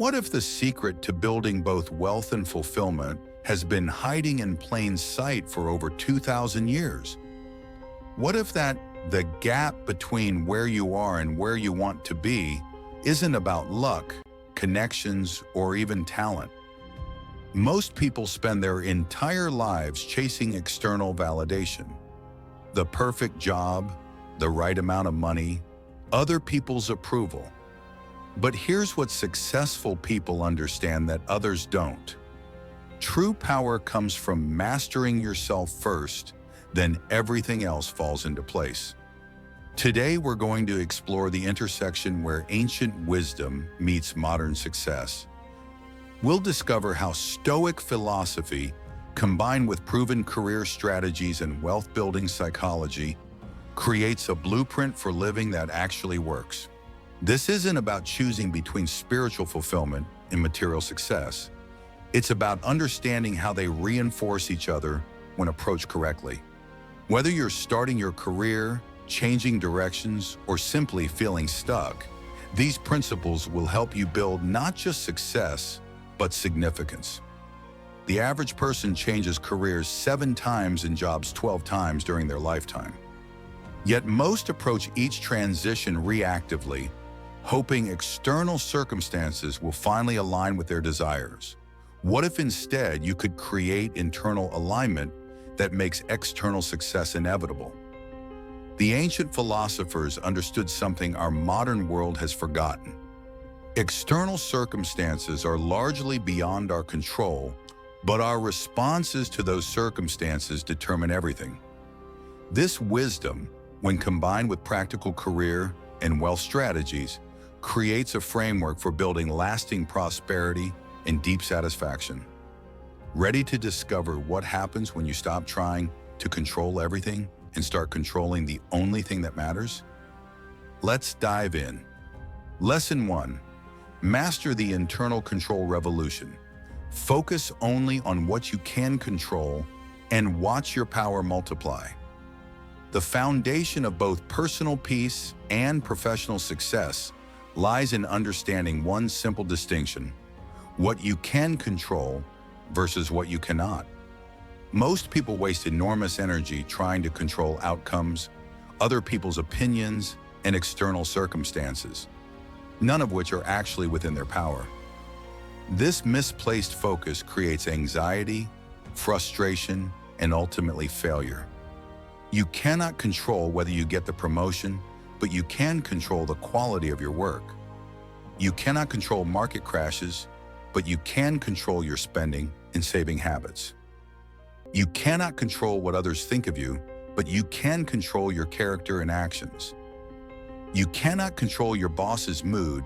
what if the secret to building both wealth and fulfillment has been hiding in plain sight for over 2,000 years? What if the gap between where you are and where you want to be isn't about luck, connections, or even talent? Most people spend their entire lives chasing external validation. The perfect job, the right amount of money, other people's approval. But here's what successful people understand that others don't. True power comes from mastering yourself first, then everything else falls into place. Today, we're going to explore the intersection where ancient wisdom meets modern success. We'll discover how Stoic philosophy, combined with proven career strategies and wealth-building psychology, creates a blueprint for living that actually works. This isn't about choosing between spiritual fulfillment and material success. It's about understanding how they reinforce each other when approached correctly. Whether you're starting your career, changing directions, or simply feeling stuck, these principles will help you build not just success, but significance. The average person changes careers 7 times and jobs 12 times during their lifetime. Yet most approach each transition reactively, hoping external circumstances will finally align with their desires. What if instead you could create internal alignment that makes external success inevitable? The ancient philosophers understood something our modern world has forgotten. External circumstances are largely beyond our control, but our responses to those circumstances determine everything. This wisdom, when combined with practical career and wealth strategies, creates a framework for building lasting prosperity and deep satisfaction. Ready to discover what happens when you stop trying to control everything and start controlling the only thing that matters? Let's dive in. Lesson 1. Master the internal control revolution. Focus only on what you can control and watch your power multiply. The foundation of both personal peace and professional success lies in understanding one simple distinction: what you can control versus what you cannot. Most people waste enormous energy trying to control outcomes, other people's opinions, and external circumstances, none of which are actually within their power. This misplaced focus creates anxiety, frustration, and ultimately failure. You cannot control whether you get the promotion, but you can control the quality of your work. You cannot control market crashes, but you can control your spending and saving habits. You cannot control what others think of you, but you can control your character and actions. You cannot control your boss's mood,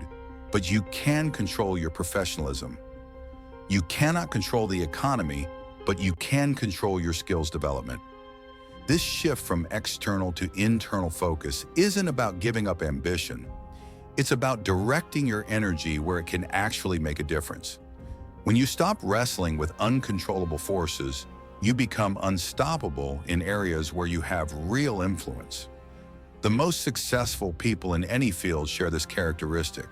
but you can control your professionalism. You cannot control the economy, but you can control your skills development. This shift from external to internal focus isn't about giving up ambition. It's about directing your energy where it can actually make a difference. When you stop wrestling with uncontrollable forces, you become unstoppable in areas where you have real influence. The most successful people in any field share this characteristic.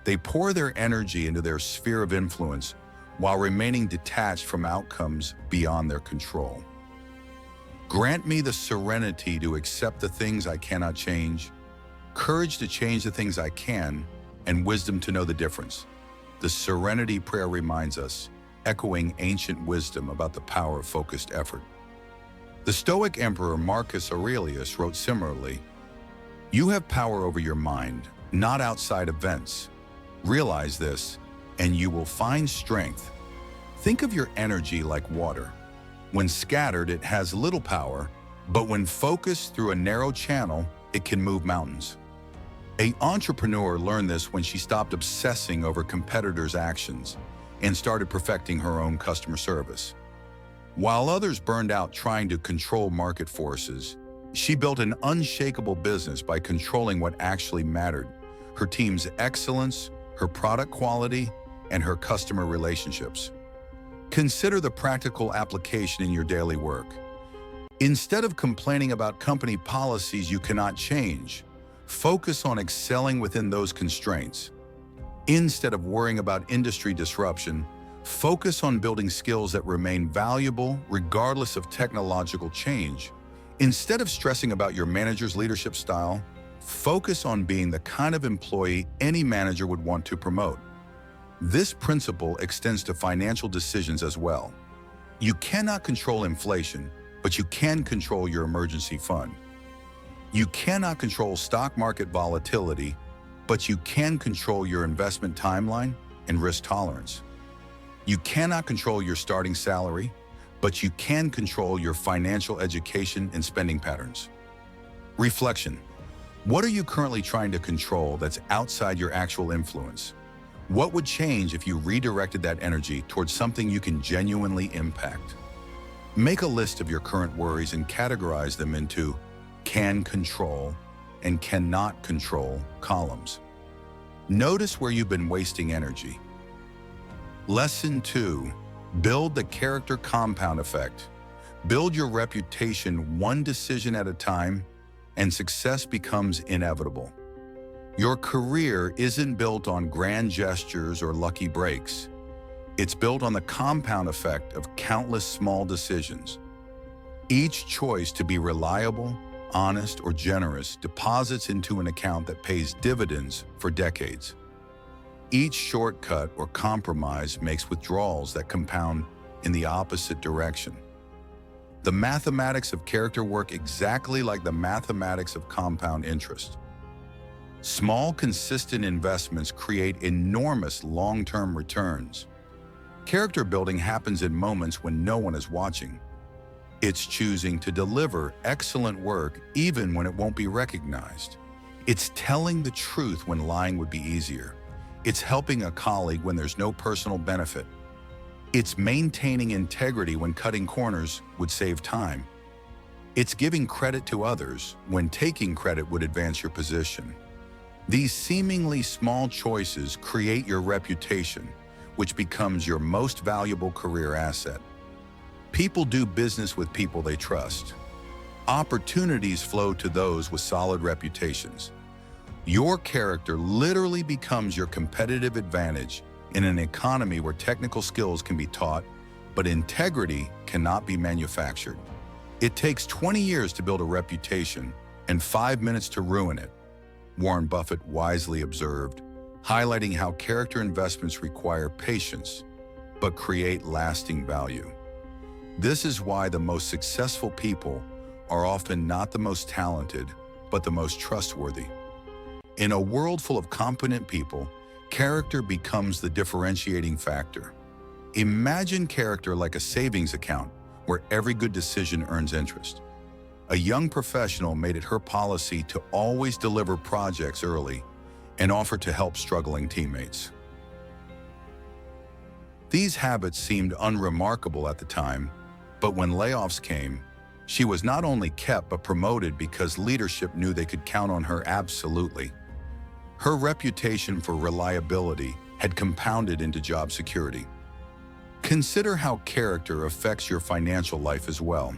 They pour their energy into their sphere of influence while remaining detached from outcomes beyond their control. Grant me the serenity to accept the things I cannot change, courage to change the things I can, and wisdom to know the difference. The Serenity Prayer reminds us, echoing ancient wisdom about the power of focused effort. The Stoic Emperor Marcus Aurelius wrote similarly, "You have power over your mind, not outside events. Realize this, and you will find strength." Think of your energy like water. When scattered, it has little power, but when focused through a narrow channel, it can move mountains. An entrepreneur learned this when she stopped obsessing over competitors' actions and started perfecting her own customer service. While others burned out trying to control market forces, she built an unshakable business by controlling what actually mattered: her team's excellence, her product quality, and her customer relationships. Consider the practical application in your daily work. Instead of complaining about company policies you cannot change, focus on excelling within those constraints. Instead of worrying about industry disruption, focus on building skills that remain valuable regardless of technological change. Instead of stressing about your manager's leadership style, focus on being the kind of employee any manager would want to promote. This principle extends to financial decisions as well. You cannot control inflation, but you can control your emergency fund. You cannot control stock market volatility, but you can control your investment timeline and risk tolerance. You cannot control your starting salary, but you can control your financial education and spending patterns. Reflection. What are you currently trying to control that's outside your actual influence? What would change if you redirected that energy towards something you can genuinely impact? Make a list of your current worries and categorize them into can control and cannot control columns. Notice where you've been wasting energy. Lesson 2. Build the character compound effect. Build your reputation one decision at a time, and success becomes inevitable. Your career isn't built on grand gestures or lucky breaks. It's built on the compound effect of countless small decisions. Each choice to be reliable, honest, or generous deposits into an account that pays dividends for decades. Each shortcut or compromise makes withdrawals that compound in the opposite direction. The mathematics of character work exactly like the mathematics of compound interest. Small, consistent investments create enormous long-term returns. Character building happens in moments when no one is watching. It's choosing to deliver excellent work even when it won't be recognized. It's telling the truth when lying would be easier. It's helping a colleague when there's no personal benefit. It's maintaining integrity when cutting corners would save time. It's giving credit to others when taking credit would advance your position. These seemingly small choices create your reputation, which becomes your most valuable career asset. People do business with people they trust. Opportunities flow to those with solid reputations. Your character literally becomes your competitive advantage in an economy where technical skills can be taught, but integrity cannot be manufactured. It takes 20 years to build a reputation and 5 minutes to ruin it, Warren Buffett wisely observed, highlighting how character investments require patience, but create lasting value. This is why the most successful people are often not the most talented, but the most trustworthy. In a world full of competent people, character becomes the differentiating factor. Imagine character like a savings account where every good decision earns interest. A young professional made it her policy to always deliver projects early and offer to help struggling teammates. These habits seemed unremarkable at the time, but when layoffs came, she was not only kept but promoted because leadership knew they could count on her absolutely. Her reputation for reliability had compounded into job security. Consider how character affects your financial life as well.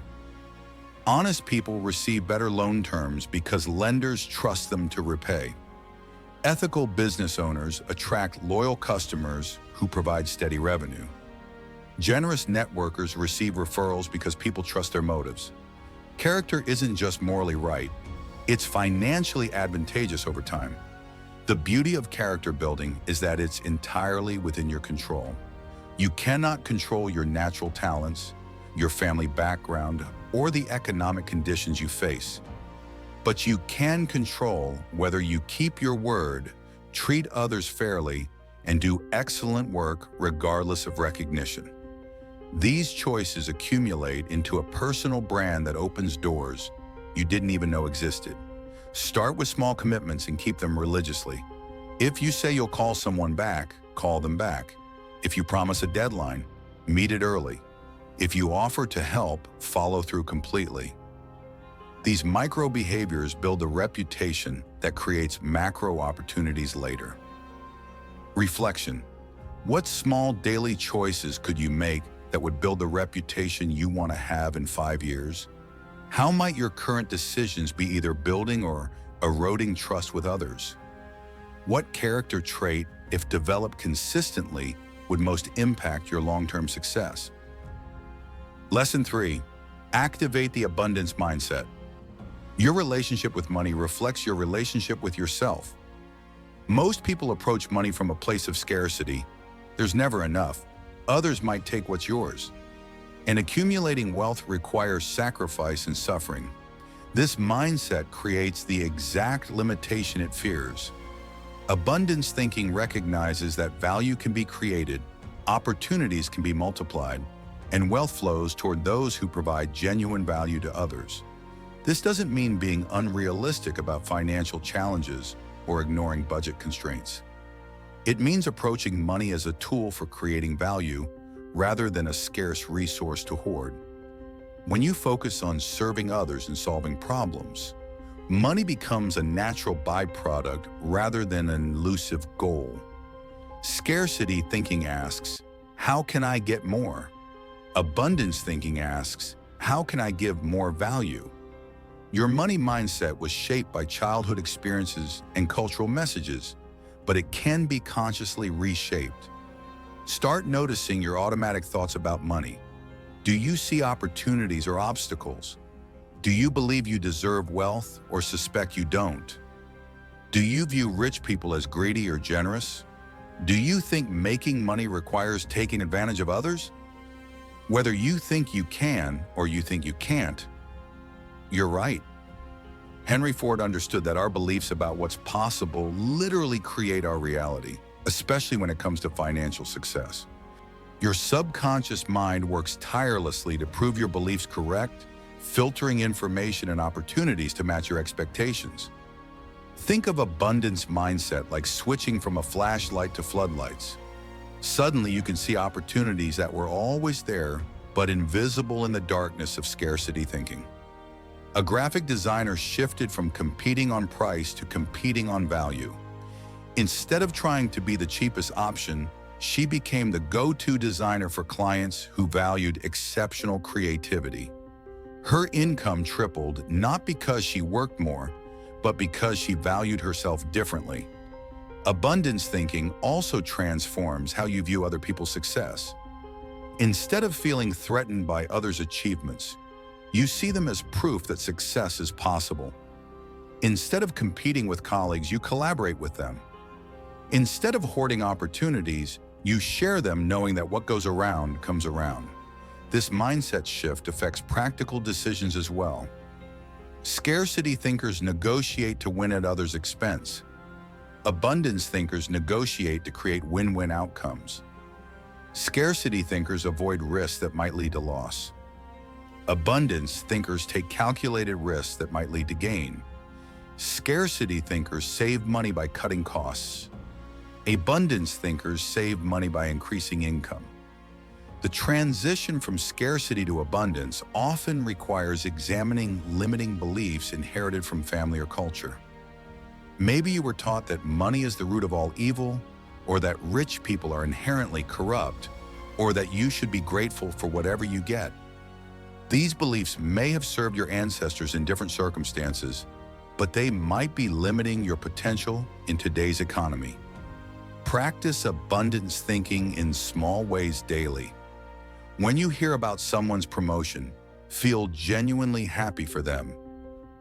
Honest people receive better loan terms because lenders trust them to repay. Ethical business owners attract loyal customers who provide steady revenue. Generous networkers receive referrals because people trust their motives. Character isn't just morally right, it's financially advantageous over time. The beauty of character building is that it's entirely within your control. You cannot control your natural talents, your family background, or the economic conditions you face. But you can control whether you keep your word, treat others fairly, and do excellent work regardless of recognition. These choices accumulate into a personal brand that opens doors you didn't even know existed. Start with small commitments and keep them religiously. If you say you'll call someone back, call them back. If you promise a deadline, meet it early. If you offer to help, follow through completely. These micro behaviors build a reputation that creates macro opportunities later. Reflection. What small daily choices could you make that would build the reputation you want to have in 5 years? How might your current decisions be either building or eroding trust with others? What character trait if developed consistently, would most impact your long-term success. Lesson 3. Activate the abundance mindset. Your relationship with money reflects your relationship with yourself. Most people approach money from a place of scarcity. There's never enough. Others might take what's yours. And accumulating wealth requires sacrifice and suffering. This mindset creates the exact limitation it fears. Abundance thinking recognizes that value can be created, opportunities can be multiplied, and wealth flows toward those who provide genuine value to others. This doesn't mean being unrealistic about financial challenges or ignoring budget constraints. It means approaching money as a tool for creating value rather than a scarce resource to hoard. When you focus on serving others and solving problems, money becomes a natural byproduct rather than an elusive goal. Scarcity thinking asks, how can I get more? Abundance thinking asks, how can I give more value? Your money mindset was shaped by childhood experiences and cultural messages, but it can be consciously reshaped. Start noticing your automatic thoughts about money. Do you see opportunities or obstacles? Do you believe you deserve wealth or suspect you don't? Do you view rich people as greedy or generous? Do you think making money requires taking advantage of others? Whether you think you can or you think you can't, you're right. Henry Ford understood that our beliefs about what's possible literally create our reality, especially when it comes to financial success. Your subconscious mind works tirelessly to prove your beliefs correct, filtering information and opportunities to match your expectations. Think of abundance mindset like switching from a flashlight to floodlights. Suddenly you can see opportunities that were always there, but invisible in the darkness of scarcity thinking. A graphic designer shifted from competing on price to competing on value. Instead of trying to be the cheapest option, she became the go-to designer for clients who valued exceptional creativity. Her income tripled not because she worked more, but because she valued herself differently. Abundance thinking also transforms how you view other people's success. Instead of feeling threatened by others' achievements, you see them as proof that success is possible. Instead of competing with colleagues, you collaborate with them. Instead of hoarding opportunities, you share them knowing that what goes around comes around. This mindset shift affects practical decisions as well. Scarcity thinkers negotiate to win at others' expense. Abundance thinkers negotiate to create win-win outcomes. Scarcity thinkers avoid risks that might lead to loss. Abundance thinkers take calculated risks that might lead to gain. Scarcity thinkers save money by cutting costs. Abundance thinkers save money by increasing income. The transition from scarcity to abundance often requires examining limiting beliefs inherited from family or culture. Maybe you were taught that money is the root of all evil, or that rich people are inherently corrupt, or that you should be grateful for whatever you get. These beliefs may have served your ancestors in different circumstances, but they might be limiting your potential in today's economy. Practice abundance thinking in small ways daily. When you hear about someone's promotion, feel genuinely happy for them.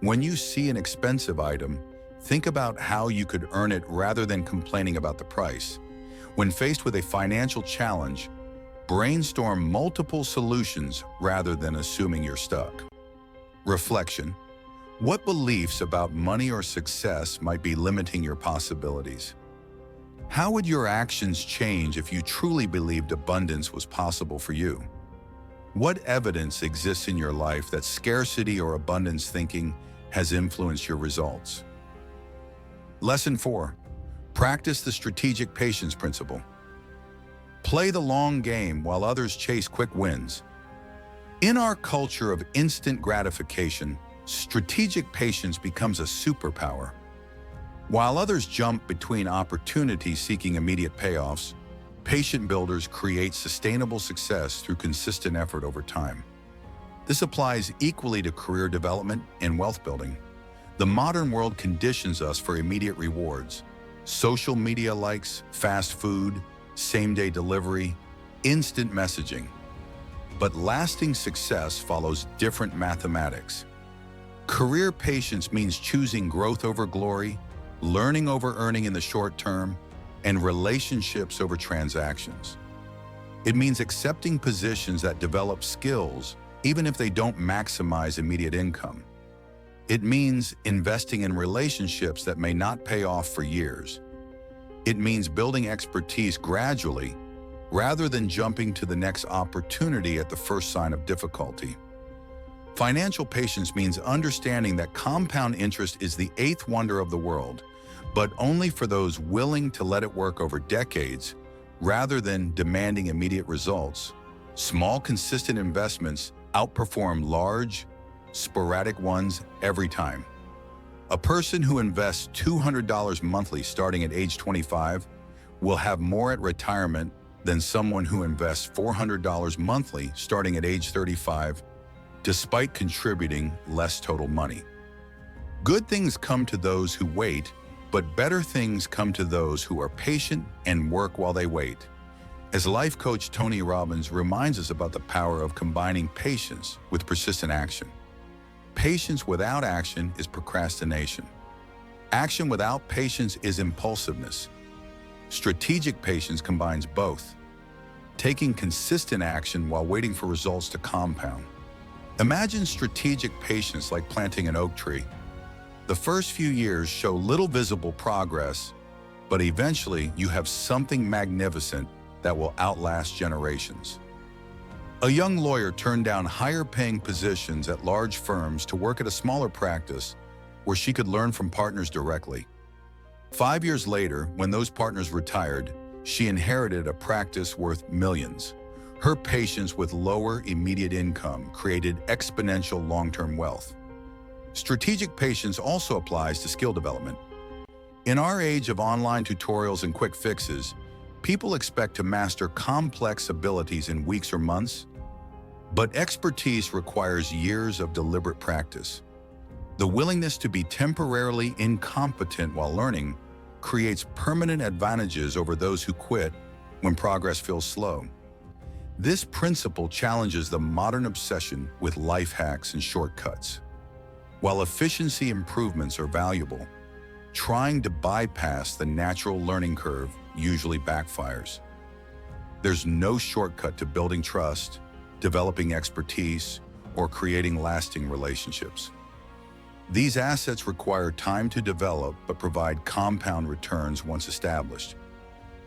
When you see an expensive item, think about how you could earn it rather than complaining about the price. When faced with a financial challenge, brainstorm multiple solutions rather than assuming you're stuck. Reflection. What beliefs about money or success might be limiting your possibilities? How would your actions change if you truly believed abundance was possible for you? What evidence exists in your life that scarcity or abundance thinking has influenced your results? Lesson 4. Practice the strategic patience principle. Play the long game while others chase quick wins. In our culture of instant gratification, strategic patience becomes a superpower. While others jump between opportunities seeking immediate payoffs, patient builders create sustainable success through consistent effort over time. This applies equally to career development and wealth building. The modern world conditions us for immediate rewards. social media likes, fast food, same-day delivery, instant messaging. But lasting success follows different mathematics. Career patience means choosing growth over glory, learning over earning in the short term, and relationships over transactions. It means accepting positions that develop skills, even if they don't maximize immediate income. It means investing in relationships that may not pay off for years. It means building expertise gradually, rather than jumping to the next opportunity at the first sign of difficulty. Financial patience means understanding that compound interest is the eighth wonder of the world, but only for those willing to let it work over decades, rather than demanding immediate results. Small, consistent investments outperform large, sporadic ones every time. A person who invests $200 monthly starting at age 25 will have more at retirement than someone who invests $400 monthly starting at age 35, despite contributing less total money. Good things come to those who wait, but better things come to those who are patient and work while they wait. As life coach Tony Robbins reminds us about the power of combining patience with persistent action. Patience without action is procrastination. Action without patience is impulsiveness. Strategic patience combines both, taking consistent action while waiting for results to compound. Imagine strategic patience like planting an oak tree. The first few years show little visible progress, but eventually you have something magnificent that will outlast generations. A young lawyer turned down higher-paying positions at large firms to work at a smaller practice where she could learn from partners directly. 5 years later, when those partners retired, she inherited a practice worth millions. Her patience with lower immediate income created exponential long-term wealth. Strategic patience also applies to skill development. In our age of online tutorials and quick fixes, people expect to master complex abilities in weeks or months, but expertise requires years of deliberate practice. The willingness to be temporarily incompetent while learning creates permanent advantages over those who quit when progress feels slow. This principle challenges the modern obsession with life hacks and shortcuts. While efficiency improvements are valuable, trying to bypass the natural learning curve usually backfires. There's no shortcut to building trust, developing expertise, or creating lasting relationships. These assets require time to develop but provide compound returns once established.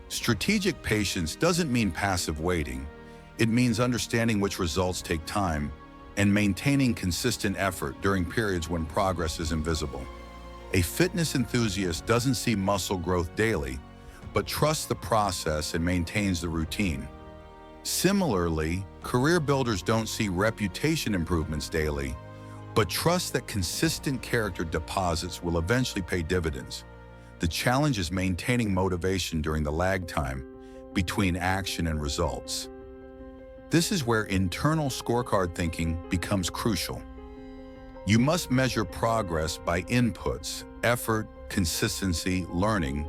Strategic patience doesn't mean passive waiting. It means understanding which results take time and maintaining consistent effort during periods when progress is invisible. A fitness enthusiast doesn't see muscle growth daily, but trusts the process and maintains the routine. Similarly, career builders don't see reputation improvements daily, but trust that consistent character deposits will eventually pay dividends. The challenge is maintaining motivation during the lag time between action and results. This is where internal scorecard thinking becomes crucial. You must measure progress by inputs, effort, consistency, learning,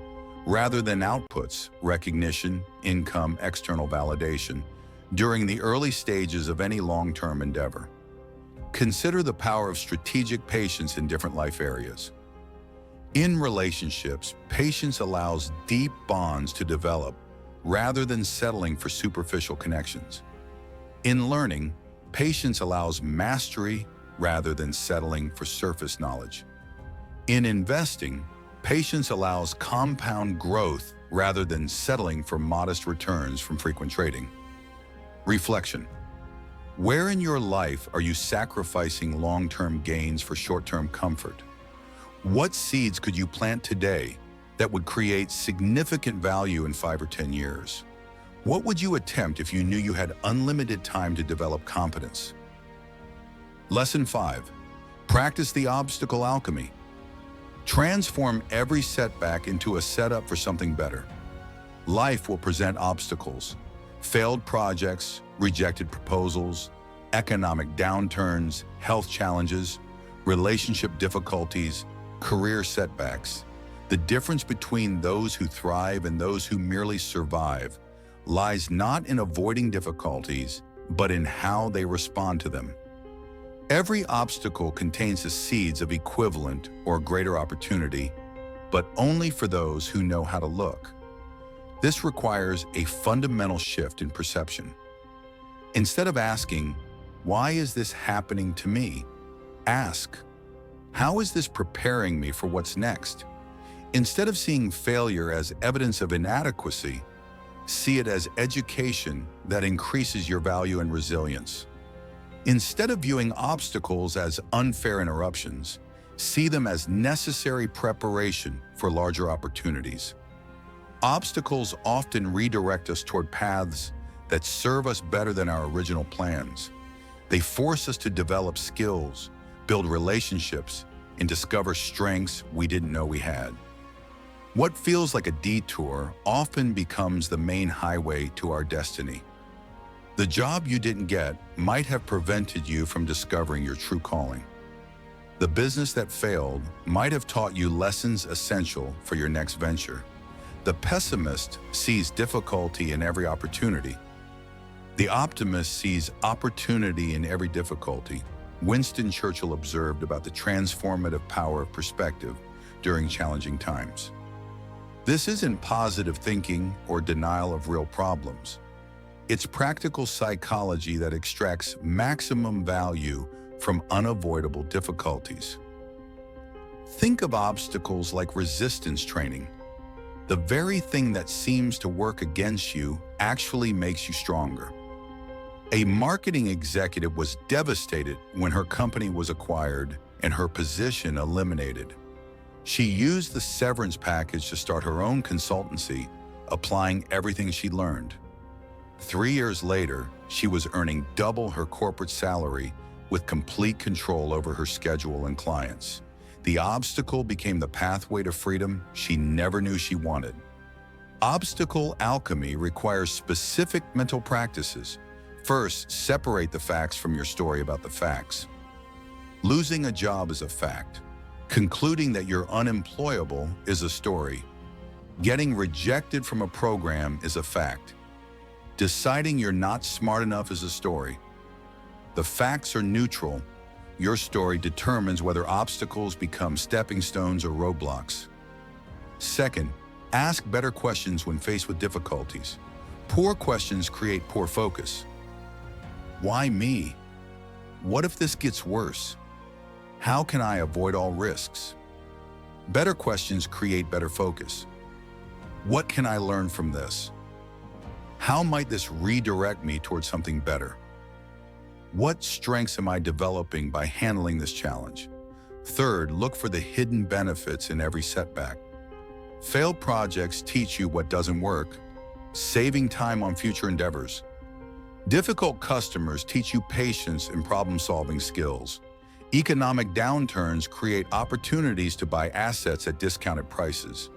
rather than outputs, recognition, income, external validation, during the early stages of any long-term endeavor. Consider the power of strategic patience in different life areas. In relationships, patience allows deep bonds to develop rather than settling for superficial connections. In learning, patience allows mastery rather than settling for surface knowledge. In investing, patience allows compound growth rather than settling for modest returns from frequent trading. Reflection. Where in your life are you sacrificing long-term gains for short-term comfort? What seeds could you plant today that would create significant value in 5 or 10 years? What would you attempt if you knew you had unlimited time to develop competence? Lesson 5. Practice the obstacle alchemy. Transform every setback into a setup for something better. Life will present obstacles, failed projects, rejected proposals, economic downturns, health challenges, relationship difficulties, career setbacks. The difference between those who thrive and those who merely survive lies not in avoiding difficulties, but in how they respond to them. Every obstacle contains the seeds of equivalent or greater opportunity, but only for those who know how to look. This requires a fundamental shift in perception. Instead of asking, "Why is this happening to me?" ask, "How is this preparing me for what's next?" Instead of seeing failure as evidence of inadequacy, see it as education that increases your value and resilience. Instead of viewing obstacles as unfair interruptions, see them as necessary preparation for larger opportunities. Obstacles often redirect us toward paths that serve us better than our original plans. They force us to develop skills, build relationships, and discover strengths we didn't know we had. What feels like a detour often becomes the main highway to our destiny. The job you didn't get might have prevented you from discovering your true calling. The business that failed might have taught you lessons essential for your next venture. The pessimist sees difficulty in every opportunity. The optimist sees opportunity in every difficulty. Winston Churchill observed about the transformative power of perspective during challenging times. This isn't positive thinking or denial of real problems. It's practical psychology that extracts maximum value from unavoidable difficulties. Think of obstacles like resistance training. The very thing that seems to work against you actually makes you stronger. A marketing executive was devastated when her company was acquired and her position eliminated. She used the severance package to start her own consultancy, applying everything she learned. 3 years later, she was earning double her corporate salary with complete control over her schedule and clients. The obstacle became the pathway to freedom she never knew she wanted. Obstacle alchemy requires specific mental practices. First, separate the facts from your story about the facts. Losing a job is a fact. Concluding that you're unemployable is a story. Getting rejected from a program is a fact. Deciding you're not smart enough is a story. The facts are neutral. Your story determines whether obstacles become stepping stones or roadblocks. Second, ask better questions when faced with difficulties. Poor questions create poor focus. Why me? What if this gets worse? How can I avoid all risks? Better questions create better focus. What can I learn from this? How might this redirect me towards something better? What strengths am I developing by handling this challenge? Third, look for the hidden benefits in every setback. Failed projects teach you what doesn't work, saving time on future endeavors. Difficult customers teach you patience and problem-solving skills. Economic downturns create opportunities to buy assets at discounted prices.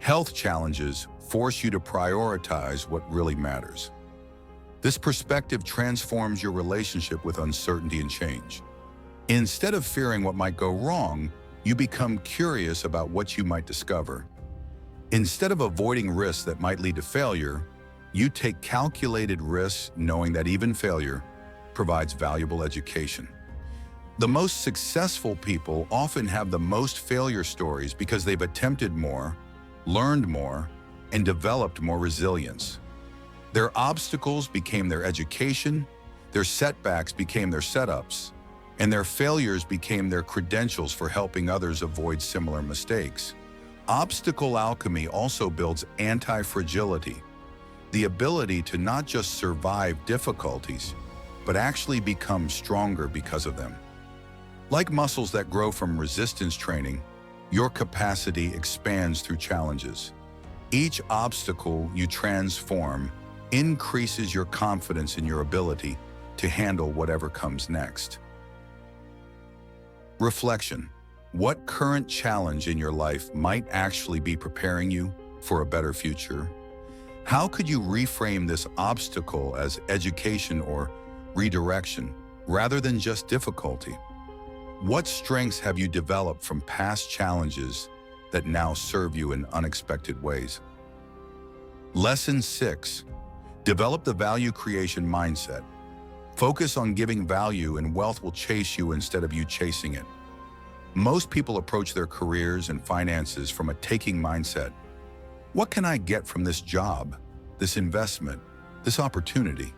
Health challenges force you to prioritize what really matters. This perspective transforms your relationship with uncertainty and change. Instead of fearing what might go wrong, you become curious about what you might discover. Instead of avoiding risks that might lead to failure, you take calculated risks knowing that even failure provides valuable education. The most successful people often have the most failure stories because they've attempted more, learned more, and developed more resilience. Their obstacles became their education, their setbacks became their setups, and their failures became their credentials for helping others avoid similar mistakes. Obstacle alchemy also builds anti-fragility, the ability to not just survive difficulties, but actually become stronger because of them. Like muscles that grow from resistance training, your capacity expands through challenges. Each obstacle you transform increases your confidence in your ability to handle whatever comes next. Reflection. What current challenge in your life might actually be preparing you for a better future? How could you reframe this obstacle as education or redirection rather than just difficulty? What strengths have you developed from past challenges that now serve you in unexpected ways. Lesson 6. Develop the value creation mindset. Focus on giving value and wealth will chase you instead of you chasing it. Most people approach their careers and finances from a taking mindset. What can I get from this job, this investment, this opportunity?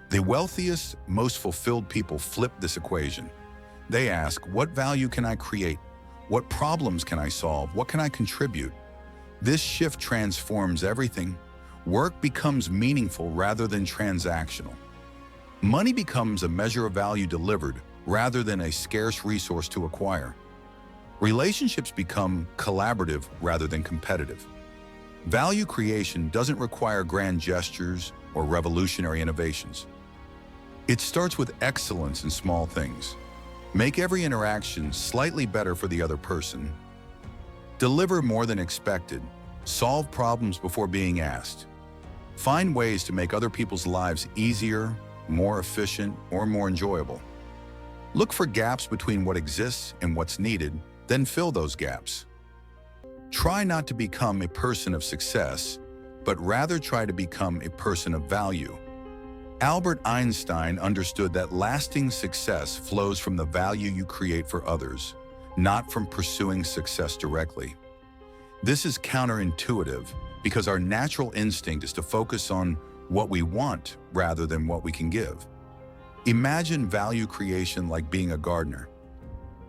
The wealthiest, most fulfilled people flip this equation. They ask, what value can I create? What problems can I solve? What can I contribute? This shift transforms everything. Work becomes meaningful rather than transactional. Money becomes a measure of value delivered rather than a scarce resource to acquire. Relationships become collaborative rather than competitive. Value creation doesn't require grand gestures or revolutionary innovations. It starts with excellence in small things. Make every interaction slightly better for the other person. Deliver more than expected. Solve problems before being asked. Find ways to make other people's lives easier, more efficient, or more enjoyable. Look for gaps between what exists and what's needed, then fill those gaps. Try not to become a person of success, but rather try to become a person of value. Albert Einstein understood that lasting success flows from the value you create for others, not from pursuing success directly. This is counterintuitive because our natural instinct is to focus on what we want rather than what we can give. Imagine value creation like being a gardener.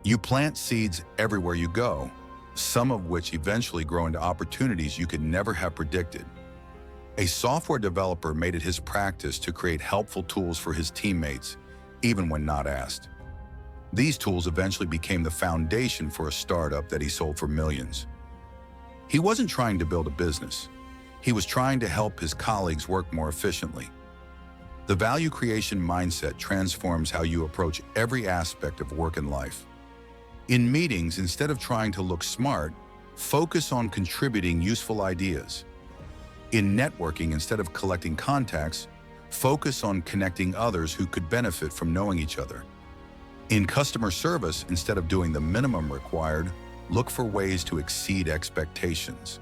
You plant seeds everywhere you go, some of which eventually grow into opportunities you could never have predicted. A software developer made it his practice to create helpful tools for his teammates, even when not asked. These tools eventually became the foundation for a startup that he sold for millions. He wasn't trying to build a business. He was trying to help his colleagues work more efficiently. The value creation mindset transforms how you approach every aspect of work and life. In meetings, instead of trying to look smart, focus on contributing useful ideas. In networking, instead of collecting contacts, focus on connecting others who could benefit from knowing each other. In customer service, instead of doing the minimum required, look for ways to exceed expectations.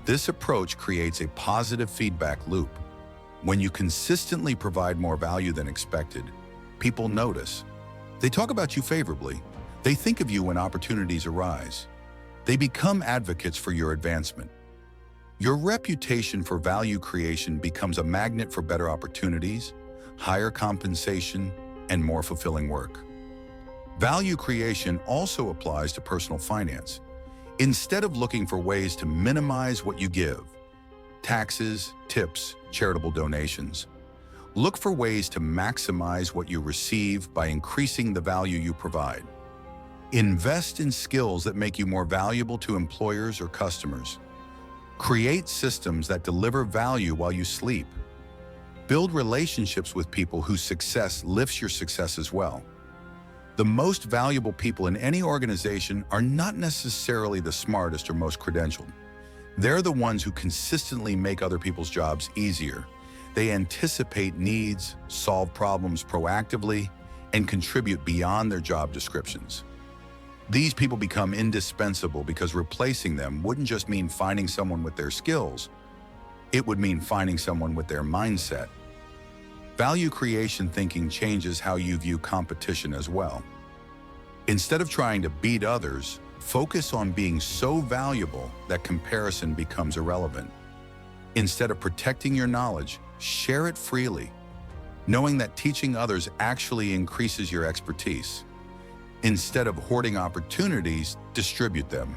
This approach creates a positive feedback loop. When you consistently provide more value than expected, people notice. They talk about you favorably. They think of you when opportunities arise. They become advocates for your advancement. Your reputation for value creation becomes a magnet for better opportunities, higher compensation, and more fulfilling work. Value creation also applies to personal finance. Instead of looking for ways to minimize what you give, taxes, tips, charitable donations, look for ways to maximize what you receive by increasing the value you provide. Invest in skills that make you more valuable to employers or customers. Create systems that deliver value while you sleep. Build relationships with people whose success lifts your success as well. The most valuable people in any organization are not necessarily the smartest or most credentialed. They're the ones who consistently make other people's jobs easier. They anticipate needs, solve problems proactively, and contribute beyond their job descriptions. These people become indispensable because replacing them wouldn't just mean finding someone with their skills, it would mean finding someone with their mindset. Value creation thinking changes how you view competition as well. Instead of trying to beat others, focus on being so valuable that comparison becomes irrelevant. Instead of protecting your knowledge, share it freely, knowing that teaching others actually increases your expertise. Instead of hoarding opportunities, distribute them,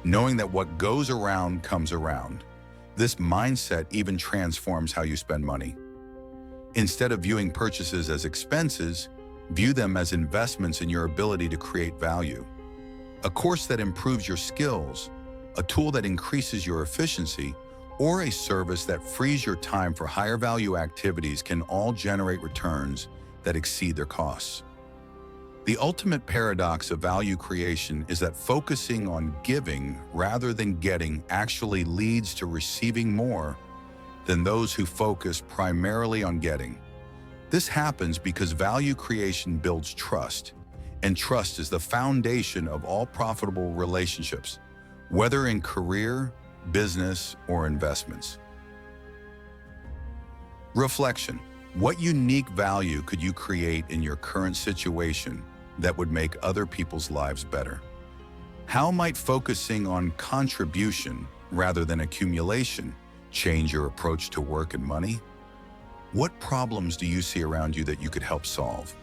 knowing that what goes around comes around. This mindset even transforms how you spend money. Instead of viewing purchases as expenses, view them as investments in your ability to create value. A course that improves your skills, a tool that increases your efficiency, or a service that frees your time for higher value activities can all generate returns that exceed their costs. The ultimate paradox of value creation is that focusing on giving rather than getting actually leads to receiving more than those who focus primarily on getting. This happens because value creation builds trust, and trust is the foundation of all profitable relationships. whether in career, business, or investments. Reflection. What unique value could you create in your current situation that would make other people's lives better? How might focusing on contribution rather than accumulation change your approach to work and money? What problems do you see around you that you could help solve?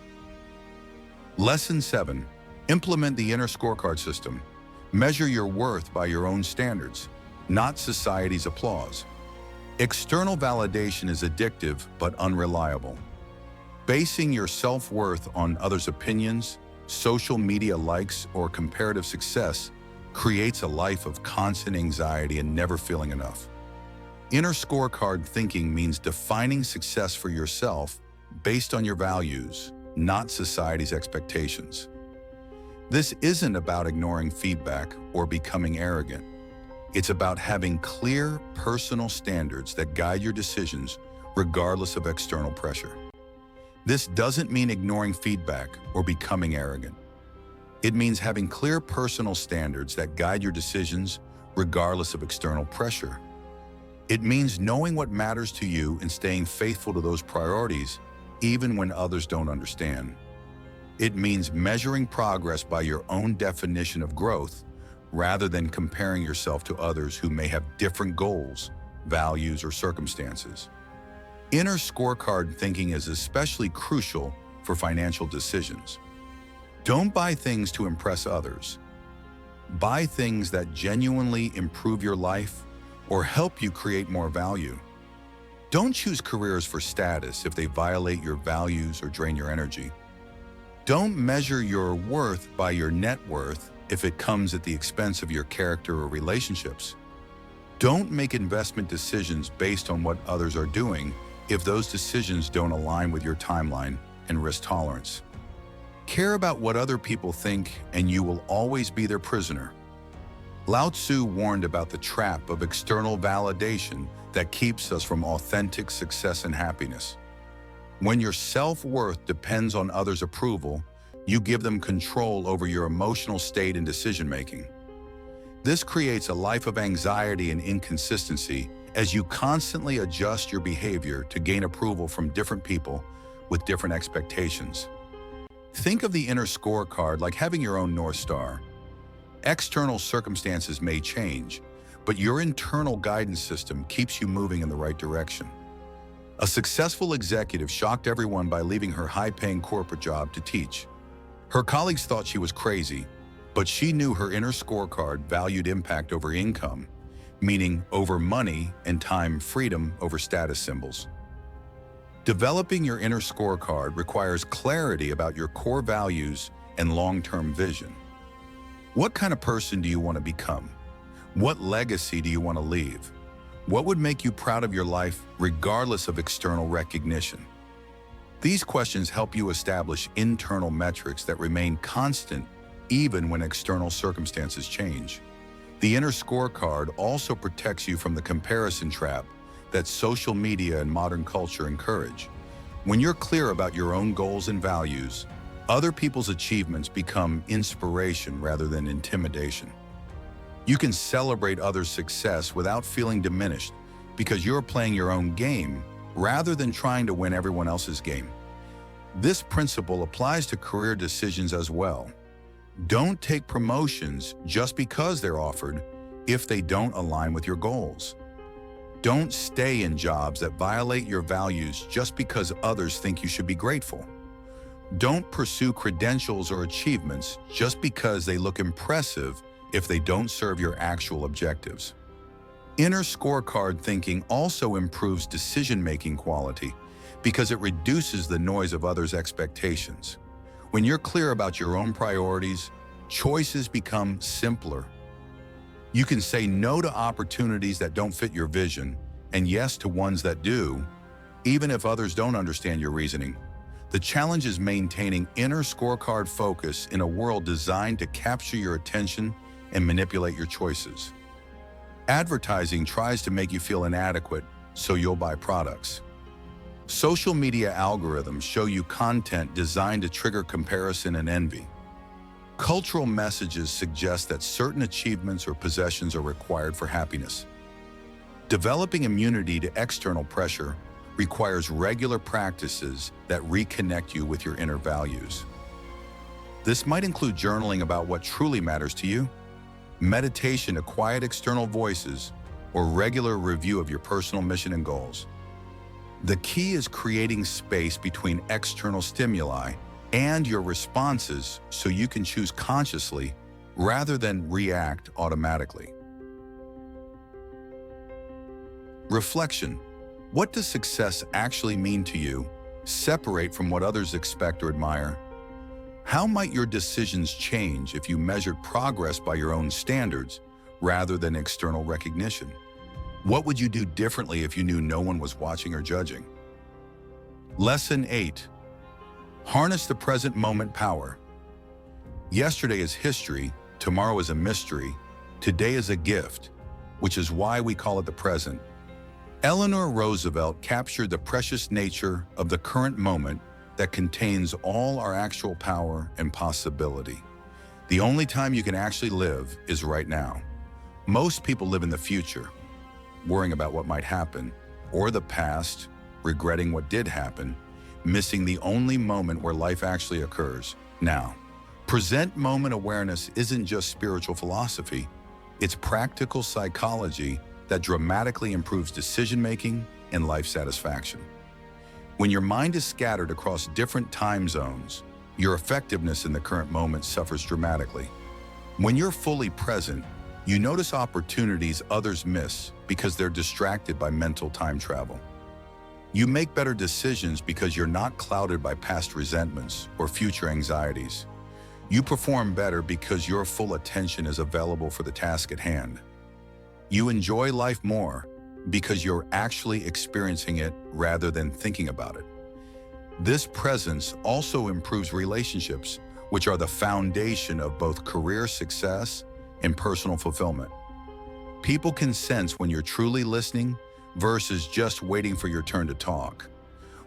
Lesson 7. Implement the inner scorecard system. Measure your worth by your own standards, not society's applause. External validation is addictive but unreliable. Basing your self-worth on others' opinions, social media likes, or comparative success creates a life of constant anxiety and never feeling enough. Inner scorecard thinking means defining success for yourself based on your values, not society's expectations. This isn't about ignoring feedback or becoming arrogant. It's about having clear, personal standards that guide your decisions regardless of external pressure. This doesn't mean ignoring feedback or becoming arrogant. It means having clear personal standards that guide your decisions regardless of external pressure. It means knowing what matters to you and staying faithful to those priorities even when others don't understand. It means measuring progress by your own definition of growth rather than comparing yourself to others who may have different goals, values, or circumstances. Inner scorecard thinking is especially crucial for financial decisions. Don't buy things to impress others. Buy things that genuinely improve your life or help you create more value. Don't choose careers for status if they violate your values or drain your energy. Don't measure your worth by your net worth if it comes at the expense of your character or relationships. Don't make investment decisions based on what others are doing if those decisions don't align with your timeline and risk tolerance. Care about what other people think and you will always be their prisoner. Lao Tzu warned about the trap of external validation that keeps us from authentic success and happiness. When your self-worth depends on others' approval, you give them control over your emotional state and decision-making. This creates a life of anxiety and inconsistency as you constantly adjust your behavior to gain approval from different people with different expectations. Think of the inner scorecard like having your own North Star. External circumstances may change, but your internal guidance system keeps you moving in the right direction. A successful executive shocked everyone by leaving her high-paying corporate job to teach. Her colleagues thought she was crazy, but she knew her inner scorecard valued impact over income, meaning over money, and time freedom over status symbols. Developing your inner scorecard requires clarity about your core values and long-term vision. What kind of person do you want to become? What legacy do you want to leave? What would make you proud of your life regardless of external recognition? These questions help you establish internal metrics that remain constant even when external circumstances change. The inner scorecard also protects you from the comparison trap that social media and modern culture encourage. When you're clear about your own goals and values, other people's achievements become inspiration rather than intimidation. You can celebrate others' success without feeling diminished because you're playing your own game rather than trying to win everyone else's game. This principle applies to career decisions as well. Don't take promotions just because they're offered if they don't align with your goals. Don't stay in jobs that violate your values just because others think you should be grateful. Don't pursue credentials or achievements just because they look impressive if they don't serve your actual objectives. Inner scorecard thinking also improves decision-making quality because it reduces the noise of others' expectations. When you're clear about your own priorities, choices become simpler. You can say no to opportunities that don't fit your vision and yes to ones that do, even if others don't understand your reasoning. The challenge is maintaining inner scorecard focus in a world designed to capture your attention and manipulate your choices. Advertising tries to make you feel inadequate, so you'll buy products. Social media algorithms show you content designed to trigger comparison and envy. Cultural messages suggest that certain achievements or possessions are required for happiness. Developing immunity to external pressure requires regular practices that reconnect you with your inner values. This might include journaling about what truly matters to you, meditation to quiet external voices, or regular review of your personal mission and goals. The key is creating space between external stimuli and your responses so you can choose consciously rather than react automatically. Reflection. What does success actually mean to you, separate from what others expect or admire? How might your decisions change if you measured progress by your own standards rather than external recognition? What would you do differently if you knew no one was watching or judging? Lesson 8. Harness the present moment power. Yesterday is history, tomorrow is a mystery, today is a gift, which is why we call it the present. Eleanor Roosevelt captured the precious nature of the current moment that contains all our actual power and possibility. The only time you can actually live is right now. Most people live in the future, worrying about what might happen, or the past, regretting what did happen, missing the only moment where life actually occurs, now. Present moment awareness isn't just spiritual philosophy, it's practical psychology that dramatically improves decision-making and life satisfaction. When your mind is scattered across different time zones, your effectiveness in the current moment suffers dramatically. When you're fully present, you notice opportunities others miss because they're distracted by mental time travel. You make better decisions because you're not clouded by past resentments or future anxieties. You perform better because your full attention is available for the task at hand. You enjoy life more because you're actually experiencing it rather than thinking about it. This presence also improves relationships, which are the foundation of both career success and personal fulfillment. People can sense when you're truly listening versus just waiting for your turn to talk.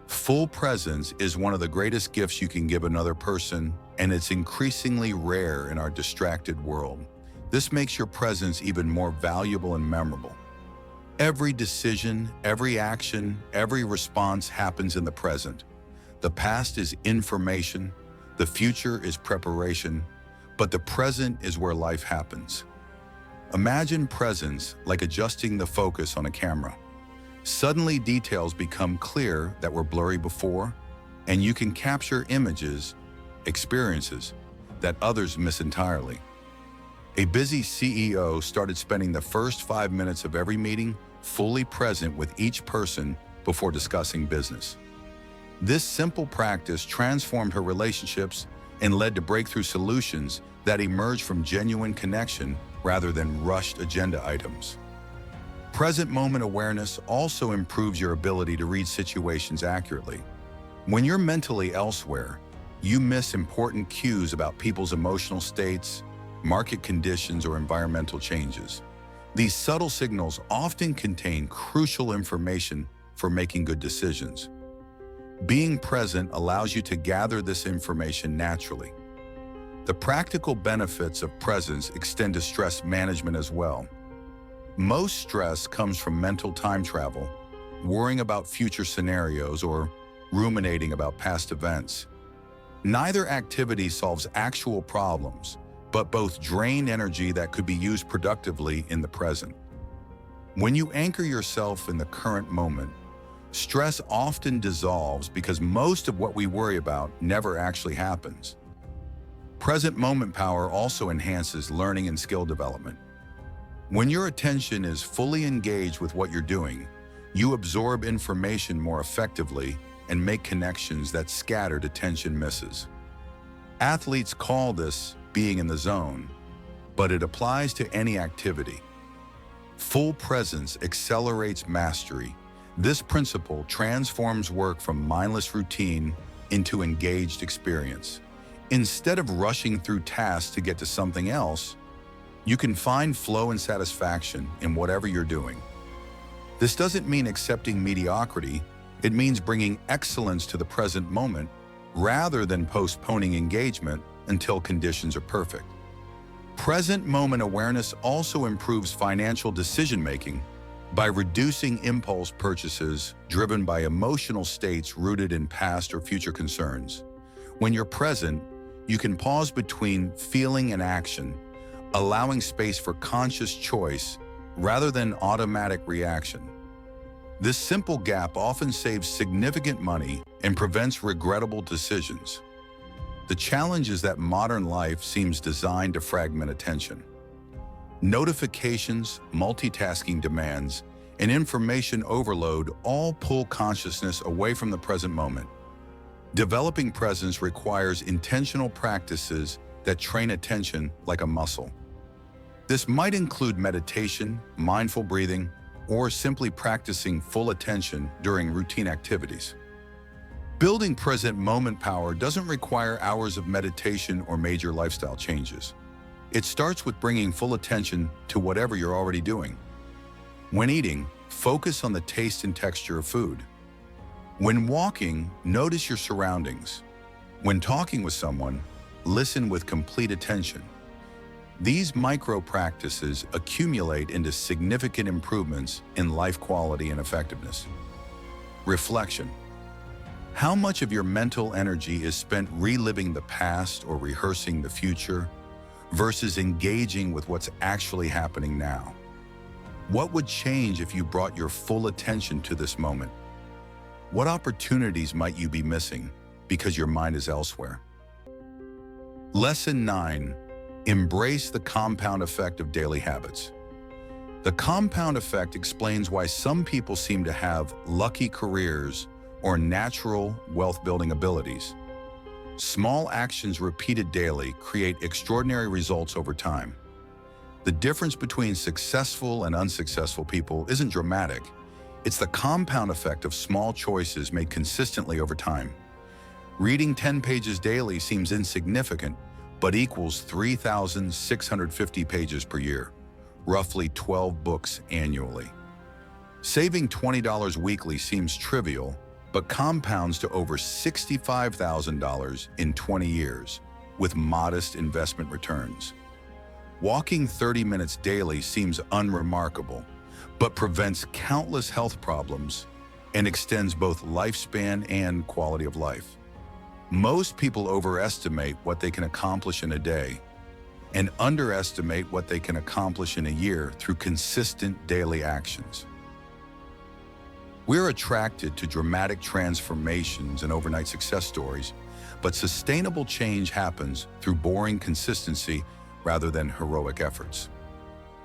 Full presence is one of the greatest gifts you can give another person, and it's increasingly rare in our distracted world. This makes your presence even more valuable and memorable. Every decision, every action, every response happens in the present. The past is information, the future is preparation, but the present is where life happens. Imagine presence like adjusting the focus on a camera. Suddenly details become clear that were blurry before, and you can capture images, experiences that others miss entirely. A busy CEO started spending the first 5 minutes of every meeting fully present with each person before discussing business. This simple practice transformed her relationships and led to breakthrough solutions that emerged from genuine connection rather than rushed agenda items. Present moment awareness also improves your ability to read situations accurately. When you're mentally elsewhere, you miss important cues about people's emotional states, market conditions, or environmental changes. These subtle signals often contain crucial information for making good decisions. Being present allows you to gather this information naturally. The practical benefits of presence extend to stress management as well. Most stress comes from mental time travel, worrying about future scenarios, or ruminating about past events. Neither activity solves actual problems, but both drain energy that could be used productively in the present. When you anchor yourself in the current moment, stress often dissolves because most of what we worry about never actually happens. Present moment power also enhances learning and skill development. When your attention is fully engaged with what you're doing, you absorb information more effectively and make connections that scattered attention misses. Athletes call this being in the zone, but it applies to any activity. Full presence accelerates mastery. This principle transforms work from mindless routine into engaged experience. Instead of rushing through tasks to get to something else, you can find flow and satisfaction in whatever you're doing. This doesn't mean accepting mediocrity. It means bringing excellence to the present moment rather than postponing engagement until conditions are perfect. Present moment awareness also improves financial decision-making by reducing impulse purchases driven by emotional states rooted in past or future concerns. When you're present, you can pause between feeling and action, allowing space for conscious choice rather than automatic reaction. This simple gap often saves significant money and prevents regrettable decisions. The challenge is that modern life seems designed to fragment attention. Notifications, multitasking demands, and information overload all pull consciousness away from the present moment. Developing presence requires intentional practices that train attention like a muscle. This might include meditation, mindful breathing, or simply practicing full attention during routine activities. Building present moment power doesn't require hours of meditation or major lifestyle changes. It starts with bringing full attention to whatever you're already doing. When eating, focus on the taste and texture of food. When walking, notice your surroundings. When talking with someone, listen with complete attention. These micro practices accumulate into significant improvements in life quality and effectiveness. Reflection. How much of your mental energy is spent reliving the past or rehearsing the future versus engaging with what's actually happening now? What would change if you brought your full attention to this moment? What opportunities might you be missing because your mind is elsewhere? Lesson 9. Embrace the compound effect of daily habits. The compound effect explains why some people seem to have lucky careers or natural wealth-building abilities. Small actions repeated daily create extraordinary results over time. The difference between successful and unsuccessful people isn't dramatic. It's the compound effect of small choices made consistently over time. Reading 10 pages daily seems insignificant, but equals 3,650 pages per year, roughly 12 books annually. Saving $20 weekly seems trivial, but compounds to over $65,000 in 20 years, with modest investment returns. Walking 30 minutes daily seems unremarkable, but prevents countless health problems and extends both lifespan and quality of life. Most people overestimate what they can accomplish in a day and underestimate what they can accomplish in a year through consistent daily actions. We're attracted to dramatic transformations and overnight success stories, but sustainable change happens through boring consistency rather than heroic efforts.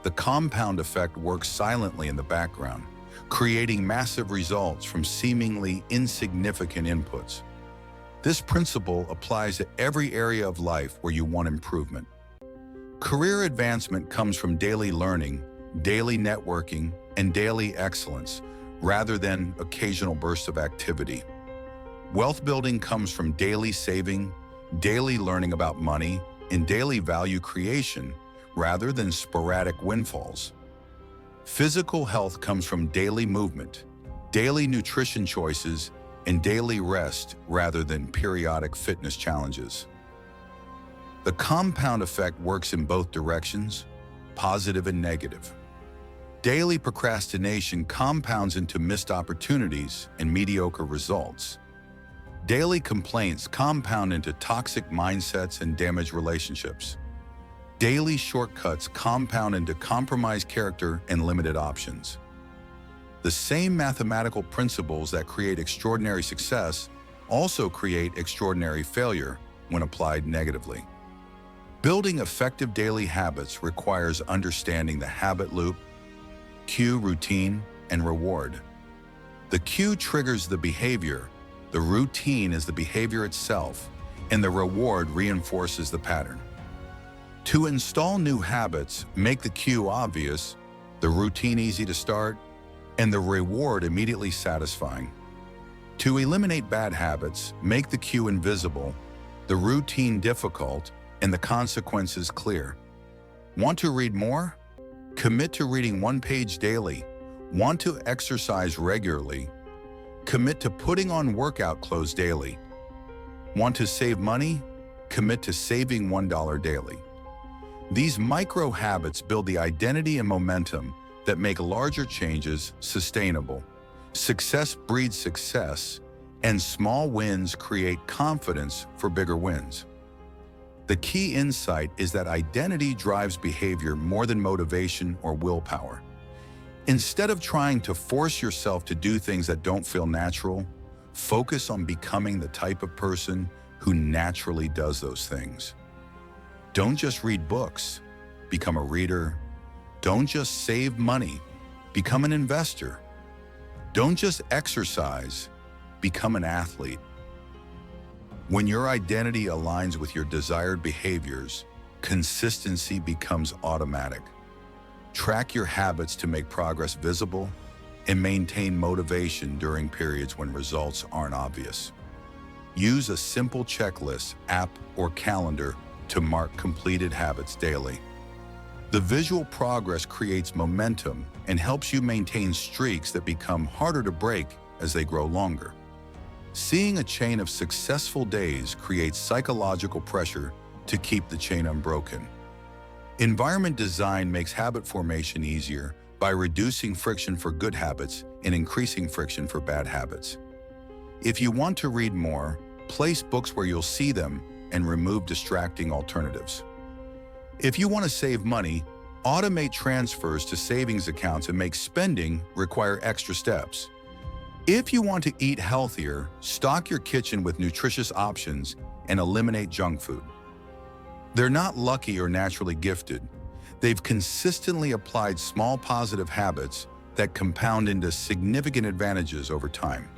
The compound effect works silently in the background, creating massive results from seemingly insignificant inputs. This principle applies to every area of life where you want improvement. Career advancement comes from daily learning, daily networking, and daily excellence, rather than occasional bursts of activity. Wealth building comes from daily saving, daily learning about money, and daily value creation, rather than sporadic windfalls. Physical health comes from daily movement, daily nutrition choices, and daily rest rather than periodic fitness challenges. The compound effect works in both directions, positive and negative. Daily procrastination compounds into missed opportunities and mediocre results. Daily complaints compound into toxic mindsets and damaged relationships. Daily shortcuts compound into compromised character and limited options. The same mathematical principles that create extraordinary success also create extraordinary failure when applied negatively. Building effective daily habits requires understanding the habit loop, cue, routine, and reward. The cue triggers the behavior, the routine is the behavior itself, and the reward reinforces the pattern. To install new habits, make the cue obvious, the routine easy to start, and the reward immediately satisfying. To eliminate bad habits, make the cue invisible, the routine difficult, and the consequences clear. Want to read more? Commit to reading 1 page daily. Want to exercise regularly? Commit to putting on workout clothes daily. Want to save money? commit to saving $1 daily. These micro habits build the identity and momentum that make larger changes sustainable. Success breeds success, and small wins create confidence for bigger wins. The key insight is that identity drives behavior more than motivation or willpower. Instead of trying to force yourself to do things that don't feel natural, focus on becoming the type of person who naturally does those things. Don't just read books, become a reader. Don't just save money, become an investor. Don't just exercise, become an athlete. When your identity aligns with your desired behaviors, consistency becomes automatic. Track your habits to make progress visible and maintain motivation during periods when results aren't obvious. Use a simple checklist, app, or calendar to mark completed habits daily. The visual progress creates momentum and helps you maintain streaks that become harder to break as they grow longer. Seeing a chain of successful days creates psychological pressure to keep the chain unbroken. Environment design makes habit formation easier by reducing friction for good habits and increasing friction for bad habits. If you want to read more, place books where you'll see them and remove distracting alternatives. If you want to save money, automate transfers to savings accounts and make spending require extra steps. If you want to eat healthier, stock your kitchen with nutritious options and eliminate junk food. They're not lucky or naturally gifted. They've consistently applied small positive habits that compound into significant advantages over time.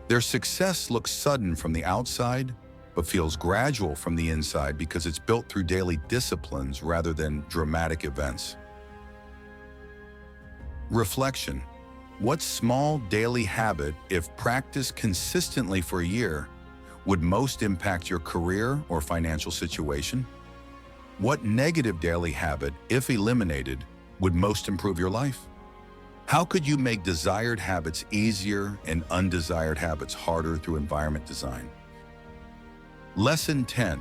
Their success looks sudden from the outside, but feels gradual from the inside because it's built through daily disciplines rather than dramatic events. Reflection. What small daily habit, if practiced consistently for a year, would most impact your career or financial situation? What negative daily habit, if eliminated, would most improve your life? How could you make desired habits easier and undesired habits harder through environment design? Lesson 10.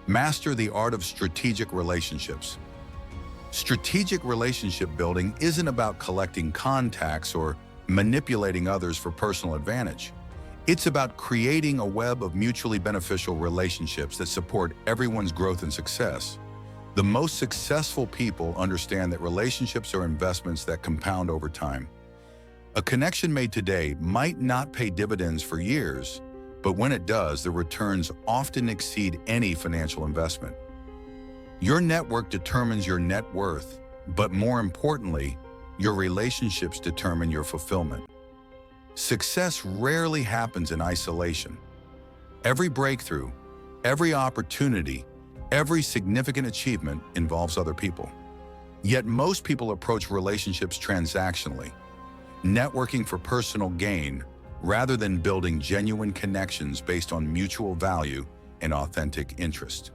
Master the art of strategic relationships. Strategic relationship building isn't about collecting contacts or manipulating others for personal advantage. It's about creating a web of mutually beneficial relationships that support everyone's growth and success. The most successful people understand that relationships are investments that compound over time. A connection made today might not pay dividends for years, but when it does, the returns often exceed any financial investment. Your network determines your net worth, but more importantly, your relationships determine your fulfillment. Success rarely happens in isolation. Every breakthrough, every opportunity, every significant achievement involves other people. Yet most people approach relationships transactionally, networking for personal gain rather than building genuine connections based on mutual value and authentic interest.